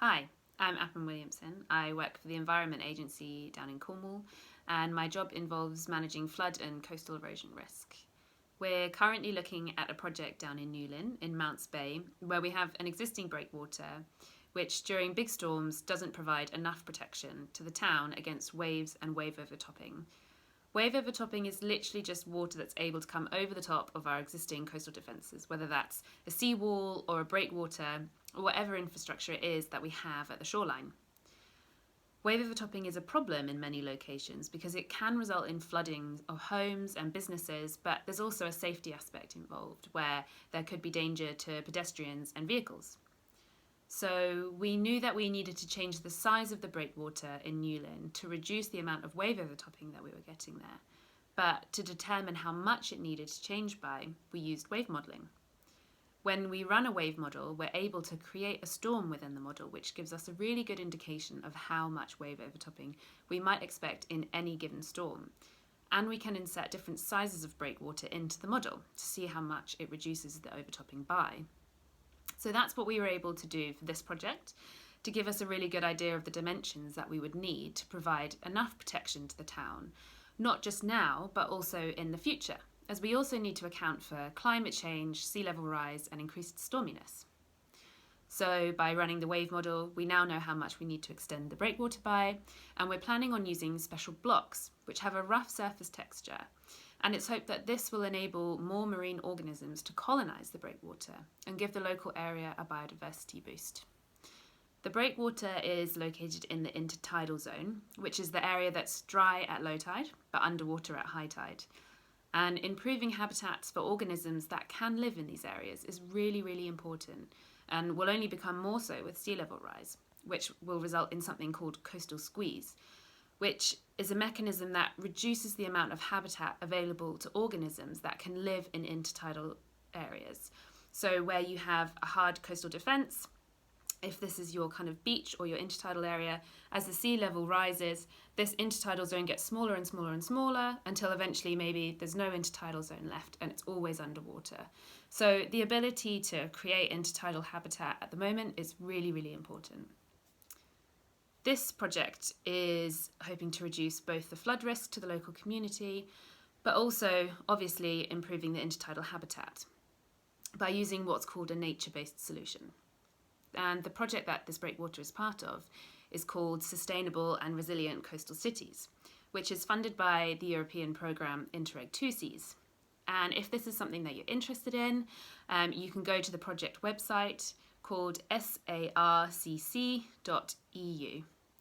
Hi, I'm Appin Williamson. I work for the Environment Agency down in Cornwall, and my job involves managing flood and coastal erosion risk. We're currently looking at a project down in Newlyn in Mounts Bay, where we have an existing breakwater, which during big storms doesn't provide enough protection to the town against waves and wave overtopping. Wave overtopping is literally just water that's able to come over the top of our existing coastal defences, whether that's a seawall or a breakwater or whatever infrastructure it is that we have at the shoreline. Wave overtopping is a problem in many locations because it can result in flooding of homes and businesses, but there's also a safety aspect involved where there could be danger to pedestrians and vehicles. So we knew that we needed to change the size of the breakwater in Newlyn to reduce the amount of wave overtopping that we were getting there. But to determine how much it needed to change by, we used wave modelling. When we run a wave model, we're able to create a storm within the model, which gives us a really good indication of how much wave overtopping we might expect in any given storm. And we can insert different sizes of breakwater into the model to see how much it reduces the overtopping by. So that's what we were able to do for this project, to give us a really good idea of the dimensions that we would need to provide enough protection to the town, not just now, but also in the future, as we also need to account for climate change, sea level rise, and increased storminess. So by running the wave model, we now know how much we need to extend the breakwater by, and we're planning on using special blocks, which have a rough surface texture. And it's hoped that this will enable more marine organisms to colonise the breakwater and give the local area a biodiversity boost. The breakwater is located in the intertidal zone, which is the area that's dry at low tide but underwater at high tide. And improving habitats for organisms that can live in these areas is really, really important and will only become more so with sea level rise, which will result in something called coastal squeeze, which is a mechanism that reduces the amount of habitat available to organisms that can live in intertidal areas. So where you have a hard coastal defence, if this is your kind of beach or your intertidal area, as the sea level rises, this intertidal zone gets smaller and smaller and smaller until eventually maybe there's no intertidal zone left and it's always underwater. So the ability to create intertidal habitat at the moment is really, really important. This project is hoping to reduce both the flood risk to the local community, but also obviously improving the intertidal habitat by using what's called a nature-based solution. And the project that this breakwater is part of is called Sustainable and Resilient Coastal Cities, which is funded by the European programme Interreg 2Cs. And if this is something that you're interested in, you can go to the project website called sarcc.eu.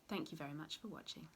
Thank you very much for watching.